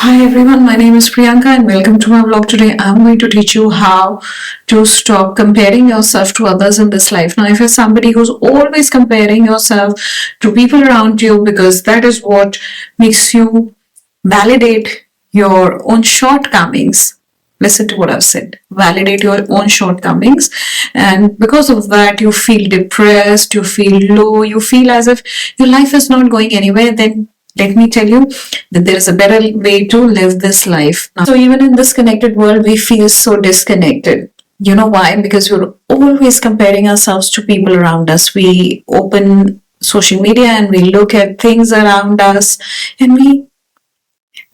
Hi everyone, my name is Priyanka and welcome to my vlog. Today I'm going to teach you how to stop comparing yourself to others in this life. Now, if you're somebody who's always comparing yourself to people around you because that is what makes you validate your own shortcomings, listen to what I've said. Validate your own shortcomings, and because of that, you feel depressed, you feel low, you feel as if your life is not going anywhere. Then let me tell you that there is a better way to live this life. So, even in this connected world, we feel so disconnected. You know why? Because we're always comparing ourselves to people around us. We open social media and we look at things around us and we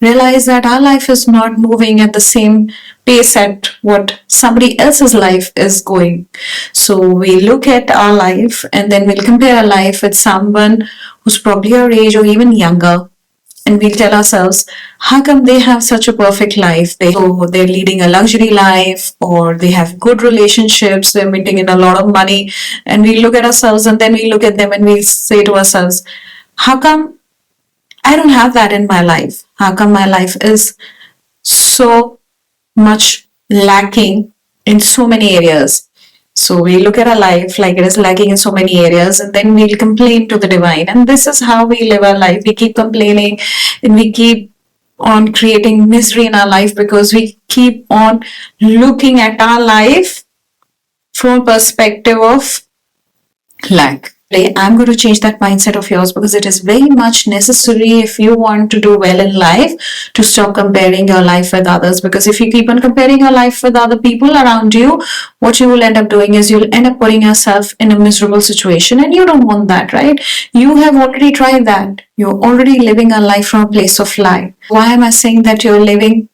realize that our life is not moving at the same pace at what somebody else's life is going. So we look at our life and then we'll compare our life with someone who's probably our age or even younger. And we'll tell ourselves, how come they have such a perfect life? They're leading a luxury life, or they have good relationships, they're making in a lot of money. And we look at ourselves and then we look at them and we say to ourselves, how come I don't have that in my life? How come my life is so much lacking in so many areas? So we look at our life like it is lacking in so many areas, and then we'll complain to the divine. And this is how we live our life. We keep complaining and we keep on creating misery in our life because we keep on looking at our life from a perspective of lack. I'm going to change that mindset of yours because it is very much necessary if you want to do well in life to stop comparing your life with others. Because if you keep on comparing your life with other people around you, what you will end up doing is you'll end up putting yourself in a miserable situation, and you don't want that, right? You have already tried that. You're already living a life from a place of lie. Why am I saying that you're living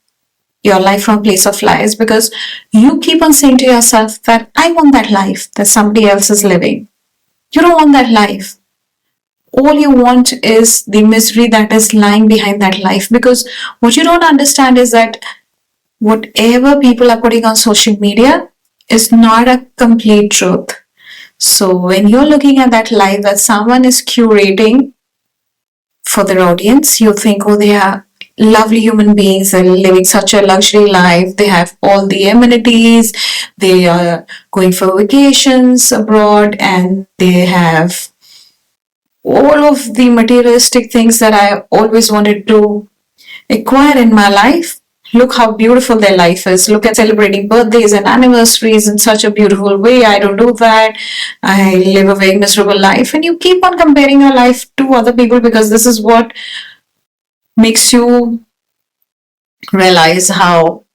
your life from a place of lies? Because you keep on saying to yourself that I want that life that somebody else is living. You don't want that life. All you want is the misery that is lying behind that life. Because what you don't understand is that whatever people are putting on social media is not a complete truth. So when you're looking at that life that someone is curating for their audience, you think, oh, they are lovely human beings, they're living such a luxury life, they have all the amenities, they are going for vacations abroad, and they have all of the materialistic things that I always wanted to acquire in my life. Look how beautiful their life is. Look at celebrating birthdays and anniversaries in such a beautiful way. I don't do that. I live a very miserable life. And you keep on comparing your life to other people because this is what makes you realize how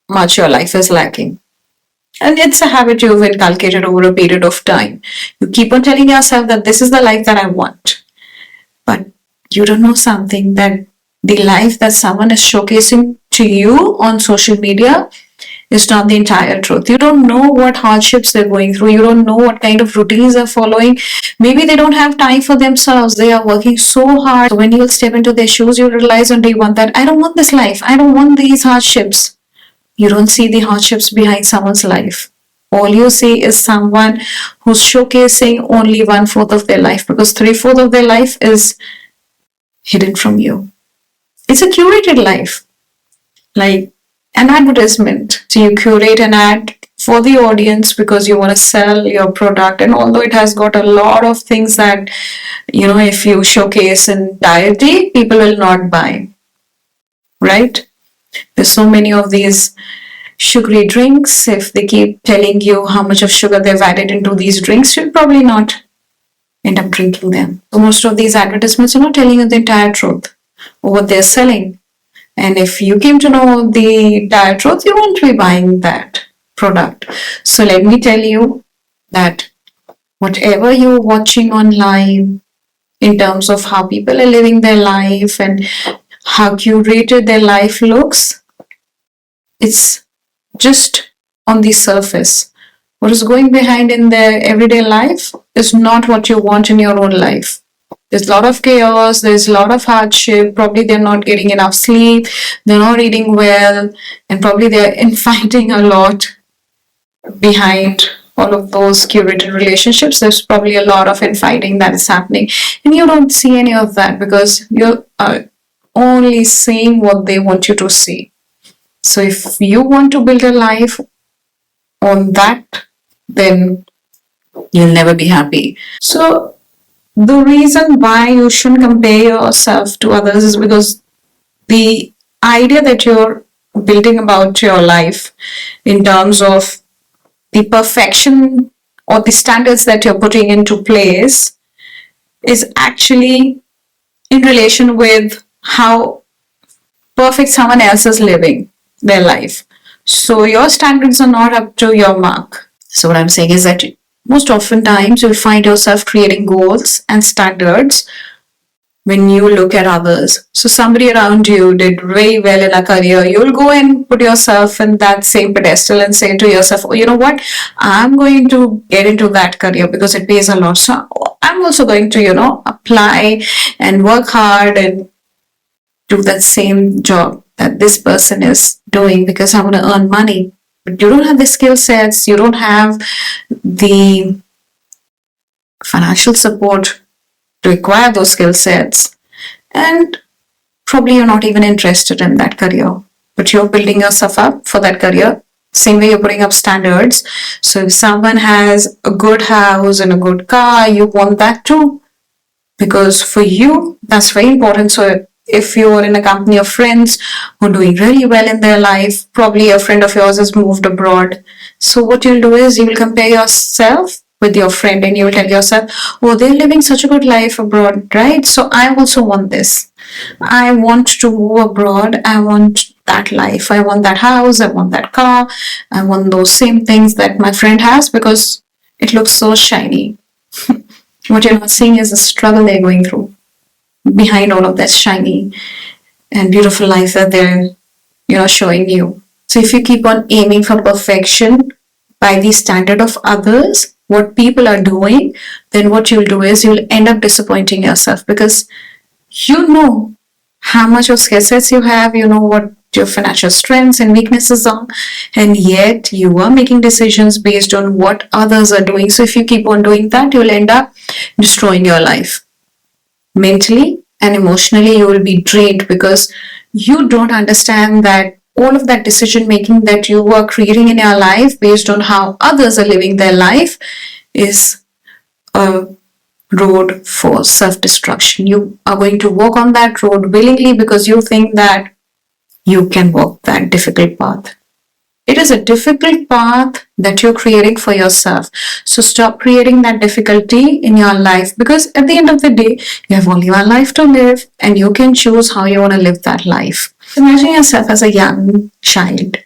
much your life is lacking. And it's a habit you've inculcated over a period of time. You keep on telling yourself that this is the life that I want. But you don't know something, that the life that someone is showcasing to you on social media is not the entire truth. You don't know what hardships they're going through. You don't know what kind of routines they're following. Maybe they don't have time for themselves. They are working so hard. So when you'll step into their shoes, you realize on day one that I don't want this life. I don't want these hardships. You don't see the hardships behind someone's life. All you see is someone who's showcasing only 1/4 of their life, because 3/4 of their life is hidden from you. It's a curated life, like an advertisement. So you curate an ad for the audience because you want to sell your product, and although it has got a lot of things that, if you showcase in entirety, people will not buy, right? There's so many of these sugary drinks. If they keep telling you how much of sugar they've added into these drinks, you'll probably not end up drinking them. So most of these advertisements are not telling you the entire truth or what they're selling. And if you came to know the entire truth, you won't be buying that product. So let me tell you that whatever you're watching online in terms of how people are living their life and how curated their life looks, it's just on the surface. What is going behind in their everyday life is not what you want in your own life. There's a lot of chaos, there's a lot of hardship, probably they're not getting enough sleep, they're not eating well, and probably they're infighting a lot behind all of those curated relationships. There's probably a lot of infighting that is happening, and you don't see any of that because you're only seeing what they want you to see. So if you want to build a life on that, then you'll never be happy. So the reason why you shouldn't compare yourself to others is because the idea that you're building about your life in terms of the perfection or the standards that you're putting into place is actually in relation with how perfect someone else is living their life. So your standards are not up to your mark. So what I'm saying is that most often times you'll find yourself creating goals and standards when you look at others. So somebody around you did very well in a career, you'll go and put yourself in that same pedestal and say to yourself, oh, you know what, I'm going to get into that career because it pays a lot. So I'm also going to, apply and work hard and do that same job that this person is doing because I want to earn money. But you don't have the skill sets, you don't have the financial support to acquire those skill sets, and probably you're not even interested in that career, but you're building yourself up for that career. Same way you're putting up standards. So if someone has a good house and a good car, you want that too, because for you that's very important. So if you're in a company of friends who are doing really well in their life, probably a friend of yours has moved abroad. So what you'll do is you will compare yourself with your friend and you will tell yourself, oh, they're living such a good life abroad, right? So I also want this. I want to move abroad. I want that life. I want that house. I want that car. I want those same things that my friend has because it looks so shiny. What you're not seeing is the struggle they're going through behind all of that shiny and beautiful life that they're showing you. So if you keep on aiming for perfection by the standard of others, what people are doing, then what you'll do is you'll end up disappointing yourself because you know how much of skill sets you have, you know what your financial strengths and weaknesses are, and yet you are making decisions based on what others are doing. So if you keep on doing that, you'll end up destroying your life. Mentally and emotionally, you will be drained because you don't understand that all of that decision making that you are creating in your life based on how others are living their life is a road for self-destruction. You are going to walk on that road willingly because you think that you can walk that difficult path. It is a difficult path that you're creating for yourself. So stop creating that difficulty in your life because at the end of the day, you have only one life to live and you can choose how you want to live that life. Imagine yourself as a young child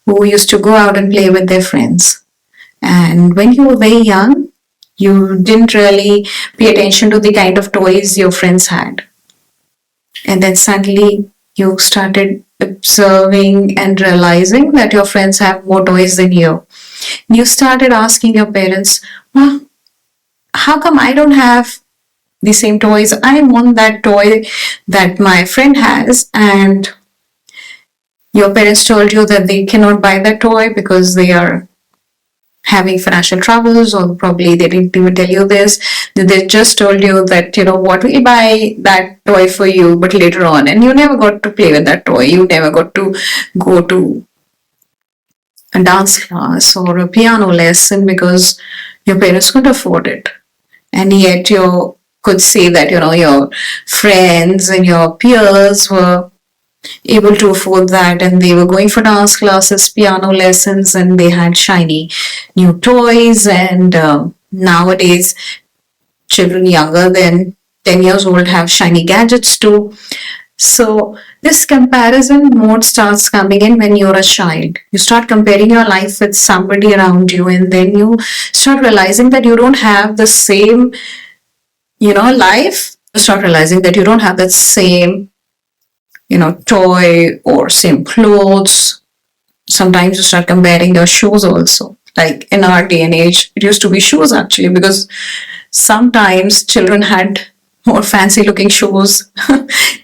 who used to go out and play with their friends. And when you were very young, you didn't really pay attention to the kind of toys your friends had. And then suddenly you started observing and realizing that your friends have more toys than you. You started asking your parents, well, how come I don't have the same toys? I want that toy that my friend has. And your parents told you that they cannot buy that toy because they are having financial troubles, or probably they didn't even tell you this. They just told you that, what, we'll buy that toy for you, but later on, and you never got to play with that toy. You never got to go to a dance class or a piano lesson because your parents couldn't afford it. And yet you could see that, your friends and your peers were able to afford that and they were going for dance classes, piano lessons, and they had shiny new toys. And nowadays children younger than 10 years old have shiny gadgets too. So this comparison mode starts coming in when you're a child. You start comparing your life with somebody around you, and then you start realizing that you don't have the same life. You start realizing that you don't have that same toy or same clothes. Sometimes you start comparing your shoes also. Like in our day and age, it used to be shoes actually, because sometimes children had more fancy looking shoes.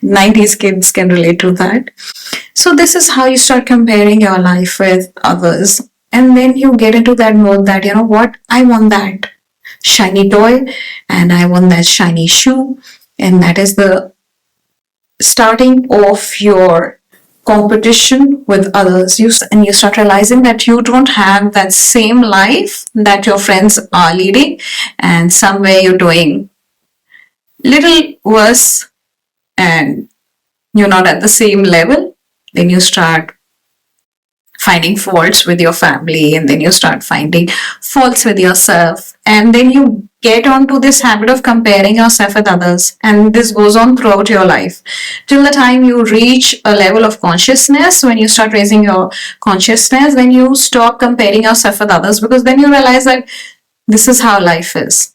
90s kids can relate to that. So this is how you start comparing your life with others. And then you get into that mode that, what, I want that shiny toy and I want that shiny shoe. And that is the starting off your competition with others, and you start realizing that you don't have that same life that your friends are leading, and somewhere you're doing little worse and you're not at the same level. Then you start finding faults with your family, and then you start finding faults with yourself, and then you get onto this habit of comparing yourself with others, and this goes on throughout your life till the time you reach a level of consciousness. When you start raising your consciousness, then you stop comparing yourself with others, because then you realize that this is how life is.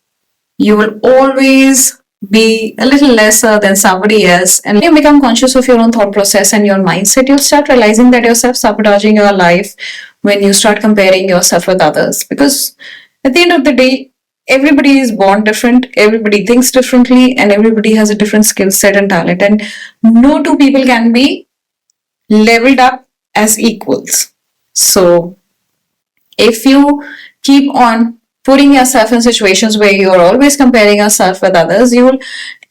You will always be a little lesser than somebody else. And when you become conscious of your own thought process and your mindset, you'll start realizing that you're self-sabotaging your life when you start comparing yourself with others. Because at the end of the day, everybody is born different, everybody thinks differently, and everybody has a different skill set and talent. And no two people can be leveled up as equals. So if you keep on putting yourself in situations where you're always comparing yourself with others, you will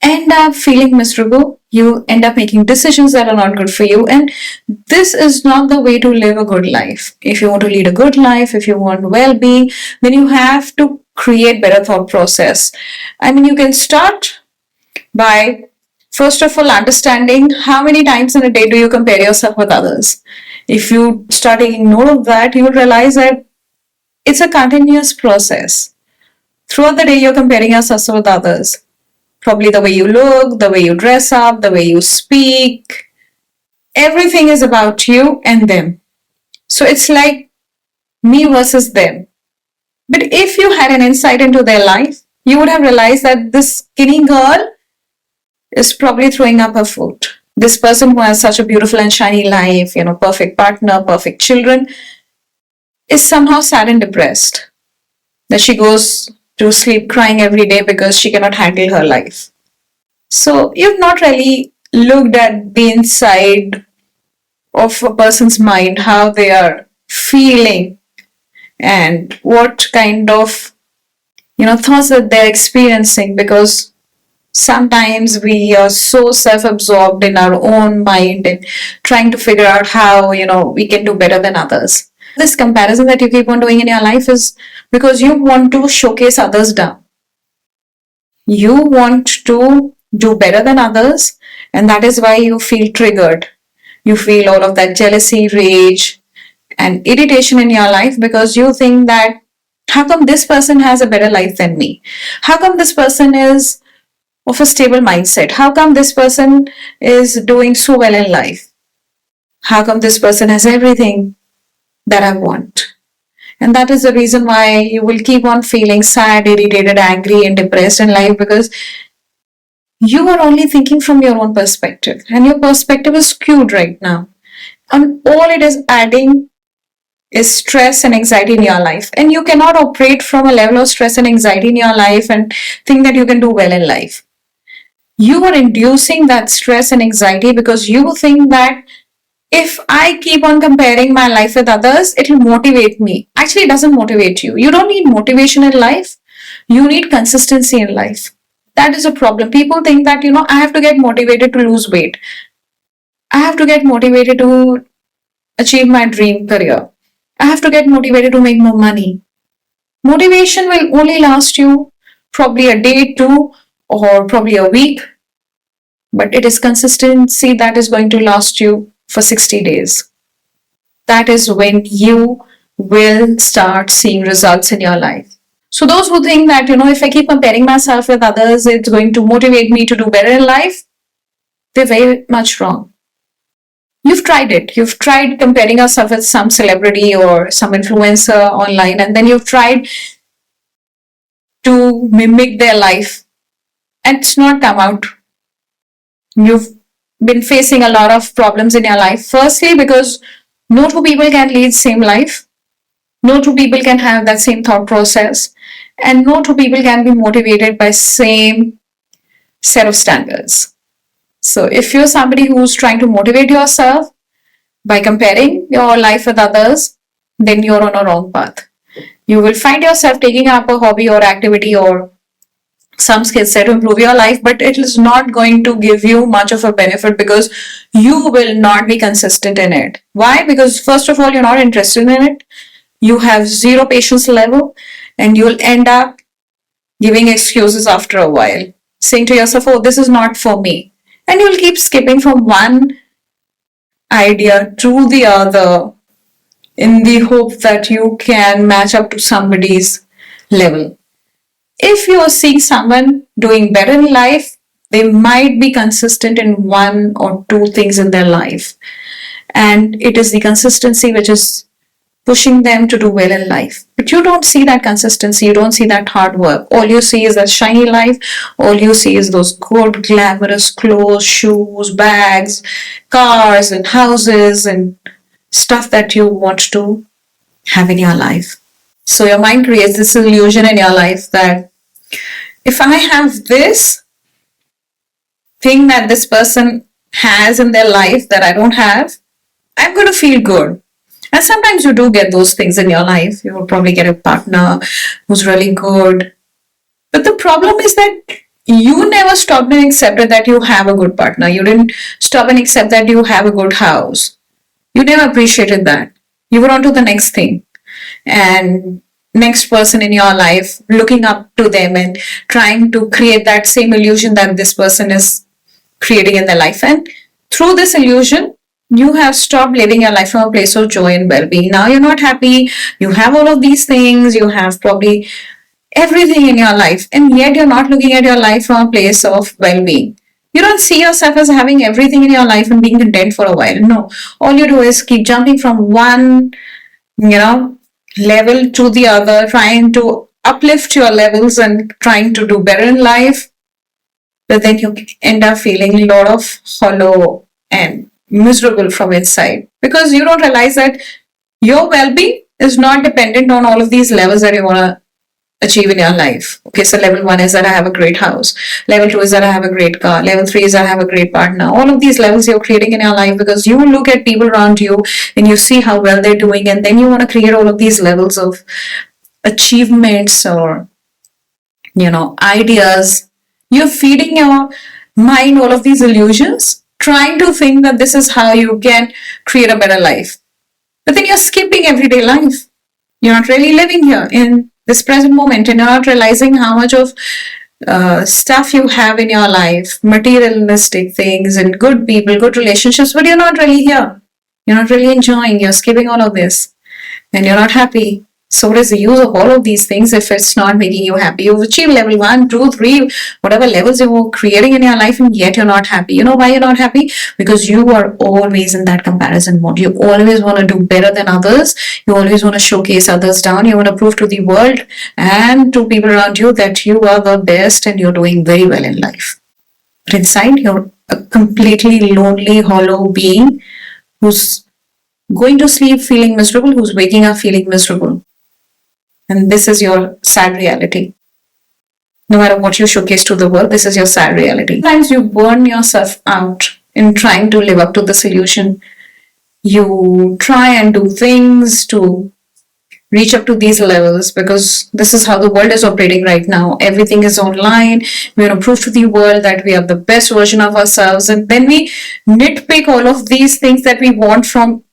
end up feeling miserable. You end up making decisions that are not good for you. And this is not the way to live a good life. If you want to lead a good life, if you want well-being, then you have to create better thought process. I mean, you can start by, first of all, understanding how many times in a day do you compare yourself with others. If you start taking note of that, you will realize that it's a continuous process. Throughout the day, you're comparing yourself with others. Probably the way you look, the way you dress up, the way you speak. Everything is about you and them. So it's like me versus them. But if you had an insight into their life, you would have realized that this skinny girl is probably throwing up her foot. This person who has such a beautiful and shiny life, perfect partner, perfect children, is somehow sad and depressed. That she goes to sleep crying every day because she cannot handle her life. So you've not really looked at the inside of a person's mind, how they are feeling and what kind of thoughts that they're experiencing, because sometimes we are so self-absorbed in our own mind and trying to figure out how we can do better than others. This comparison that you keep on doing in your life is because you want to showcase others down. You want to do better than others, and that is why you feel triggered. You feel all of that jealousy, rage, and irritation in your life, because you think that how come this person has a better life than me? How come this person is of a stable mindset? How come this person is doing so well in life? How come this person has everything that I want? And that is the reason why you will keep on feeling sad, irritated, angry, and depressed in life, because you are only thinking from your own perspective, and your perspective is skewed right now. And all it is adding is stress and anxiety in your life. And you cannot operate from a level of stress and anxiety in your life and think that you can do well in life. You are inducing that stress and anxiety because you think that if I keep on comparing my life with others, it will motivate me. Actually, it doesn't motivate you. You don't need motivation in life. You need consistency in life. That is a problem. People think that, I have to get motivated to lose weight. I have to get motivated to achieve my dream career. I have to get motivated to make more money. Motivation will only last you probably a day, two, or probably a week. But it is consistency that is going to last you for 60 days. That is when you will start seeing results in your life. So those who think that, if I keep comparing myself with others, it's going to motivate me to do better in life, they're very much wrong. You've tried it. You've tried comparing yourself with some celebrity or some influencer online, and then you've tried to mimic their life, and it's not come out. You've been facing a lot of problems in your life. Firstly, because no two people can lead same life. No two people can have that same thought process. And no two people can be motivated by same set of standards. So if you're somebody who's trying to motivate yourself by comparing your life with others, then you're on a wrong path. You will find yourself taking up a hobby or activity or some skill set to improve your life, but it is not going to give you much of a benefit because you will not be consistent in it. Why? Because first of all, you're not interested in it. You have zero patience level, and you'll end up giving excuses after a while, saying to yourself, oh, this is not for me. And you'll keep skipping from one idea to the other in the hope that you can match up to somebody's level. If you are seeing someone doing better in life, they might be consistent in one or two things in their life. And it is the consistency which is pushing them to do well in life. But you don't see that consistency, you don't see that hard work. All you see is that shiny life, all you see is those good, glamorous clothes, shoes, bags, cars, and houses, and stuff that you want to have in your life. So your mind creates this illusion in your life that if I have this thing that this person has in their life that I don't have, I'm going to feel good. And sometimes you do get those things in your life. You will probably get a partner who's really good. But the problem is that you never stopped and accepted that you have a good partner. You didn't stop and accept that you have a good house. You never appreciated that. You were on to the next thing. And next person in your life, looking up to them and trying to create that same illusion that this person is creating in their life. And through this illusion, you have stopped living your life from a place of joy and well-being. Now you're not happy. You have all of these things. You have probably everything in your life. And yet you're not looking at your life from a place of well-being. You don't see yourself as having everything in your life and being content for a while. No. All you do is keep jumping from one, level to the other, trying to uplift your levels and trying to do better in life. But then you end up feeling a lot of hollow and miserable from inside because you don't realize that your well-being is not dependent on all of these levels that you want to achieve in your life. Okay, so level 1 is that I have a great house. Level 2 is that I have a great car. Level 3 is that I have a great partner. All of these levels you're creating in your life because you look at people around you and you see how well they're doing, and then you want to create all of these levels of achievements or ideas. You're feeding your mind all of these illusions, trying to think that this is how you can create a better life. But then you're skipping everyday life. You're not really living here in this present moment, and you're not realizing how much of stuff you have in your life, materialistic things and good people, good relationships, but you're not really here. You're not really enjoying. You're skipping all of this and you're not happy. So what is the use of all of these things if it's not making you happy? You've achieved level 1, 2, 3, whatever levels you were creating in your life, and yet you're not happy. You know why you're not happy? Because you are always in that comparison mode. You always want to do better than others. You always want to showcase others down. You want to prove to the world and to people around you that you are the best and you're doing very well in life. But inside, you're a completely lonely, hollow being who's going to sleep feeling miserable, who's waking up feeling miserable. And this is your sad reality. No matter what you showcase to the world, this is your sad reality. Sometimes you burn yourself out in trying to live up to this illusion. You try and do things to reach up to these levels because this is how the world is operating right now. Everything is online. We want to prove to the world that we are the best version of ourselves. And then we nitpick all of these things that we want from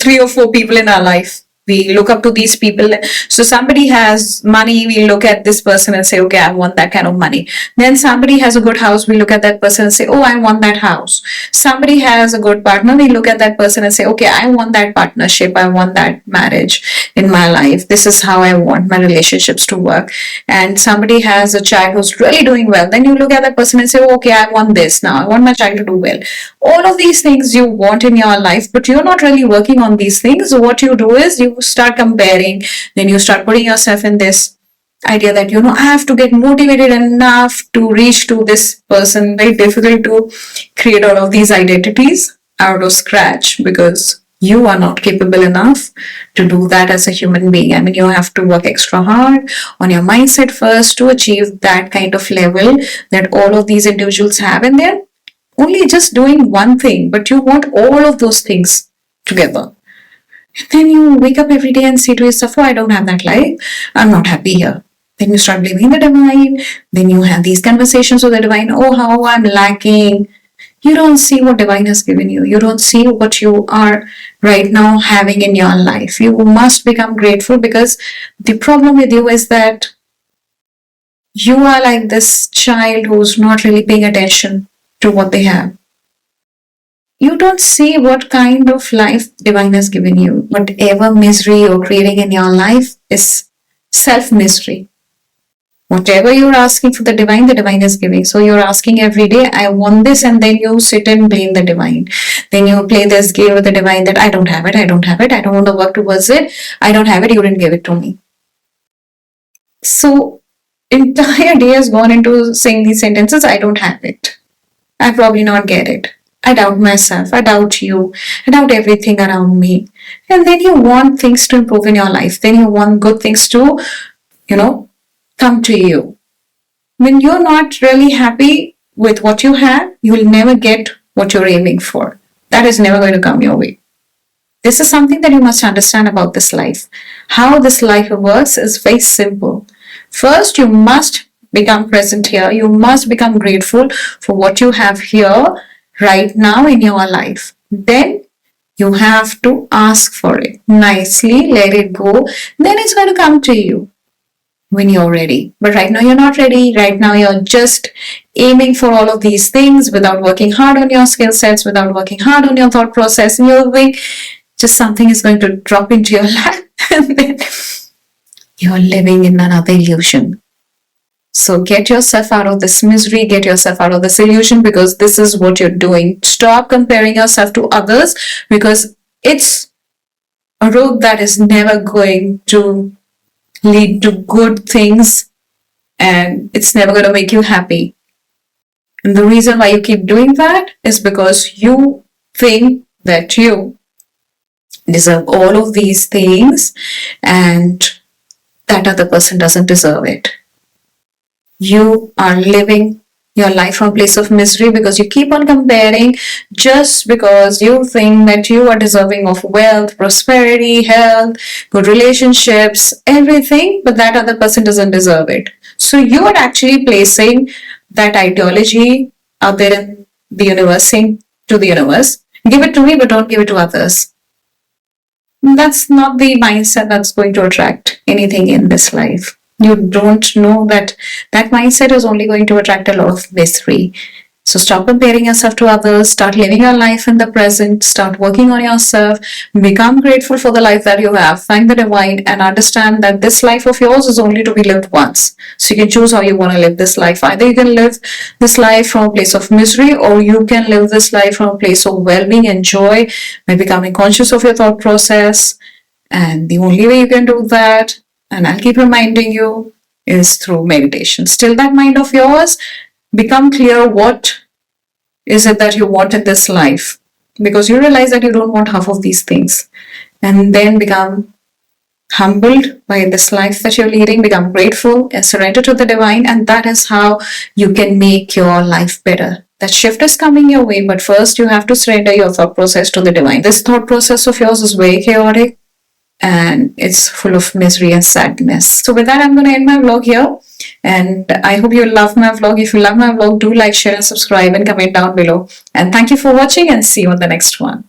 3 or 4 people in our life. We look up to these people. So somebody has money, we look at this person and say, okay, I want that kind of money. Then somebody has a good house, we look at that person and say, oh, I want that house. Somebody has a good partner, we look at that person and say, okay, I want that partnership, I want that marriage in my life. This is how I want my relationships to work. And somebody has a child who's really doing well. Then you look at that person and say, oh, okay, I want this now. I want my child to do well. All of these things you want in your life, but you're not really working on these things. What you do is you start comparing, then you start putting yourself in this idea that I have to get motivated enough to reach to this person. Very difficult to create all of these identities out of scratch because you are not capable enough to do that as a human being. I mean, you have to work extra hard on your mindset first to achieve that kind of level that all of these individuals have, and they're only just doing one thing, but you want all of those things together. And then you wake up every day and say to yourself, oh, I don't have that life. I'm not happy here. Then you start blaming the divine. Then you have these conversations with the divine. Oh, how I'm lacking. You don't see what divine has given you. You don't see what you are right now having in your life. You must become grateful, because the problem with you is that you are like this child who's not really paying attention to what they have. You don't see what kind of life divine has given you. Whatever misery you're creating in your life is self-misery. Whatever you're asking for the divine is giving. So you're asking every day, I want this, and then you sit and blame the divine. Then you play this game with the divine that I don't have it, I don't have it, I don't want to work towards it, I don't have it, you didn't give it to me. So entire day has gone into saying these sentences, I don't have it, I probably not get it, I doubt myself, I doubt you, I doubt everything around me. And then you want things to improve in your life. Then you want good things to, come to you. When you're not really happy with what you have, you will never get what you're aiming for. That is never going to come your way. This is something that you must understand about this life. How this life works is very simple. First, you must become present here. You must become grateful for what you have here right now in your life. Then you have to ask for it nicely, let it go. Then it's going to come to you when you're ready. But right now you're not ready. Right now you're just aiming for all of these things without working hard on your skill sets, without working hard on your thought process, and you're doing just something is going to drop into your lap, and then you're living in another illusion. So get yourself out of this misery, get yourself out of this illusion, because this is what you're doing. Stop comparing yourself to others, because it's a road that is never going to lead to good things, and it's never going to make you happy. And the reason why you keep doing that is because you think that you deserve all of these things and that other person doesn't deserve it. You are living your life from a place of misery because you keep on comparing, just because you think that you are deserving of wealth, prosperity, health, good relationships, everything, but that other person doesn't deserve it. So you are actually placing that ideology out there in the universe, saying to the universe, give it to me, but don't give it to others. That's not the mindset that's going to attract anything in this life. You don't know that that mindset is only going to attract a lot of misery. So stop comparing yourself to others, start living your life in the present, start working on yourself, become grateful for the life that you have, thank the divine, and understand that this life of yours is only to be lived once. So you can choose how you want to live this life. Either you can live this life from a place of misery, or you can live this life from a place of well-being and joy by becoming conscious of your thought process. And the only way you can do that, and I'll keep reminding you, is through meditation. Still that mind of yours, become clear what is it that you want in this life, because you realize that you don't want half of these things, and then become humbled by this life that you're leading, become grateful and surrender to the divine, and that is how you can make your life better. That shift is coming your way, but first you have to surrender your thought process to the divine. This thought process of yours is very chaotic and it's full of misery and sadness. So with that, I'm going to end my vlog here. And I hope you love my vlog. If you love my vlog, do like, share, and subscribe, and comment down below. And thank you for watching, and see you on the next one.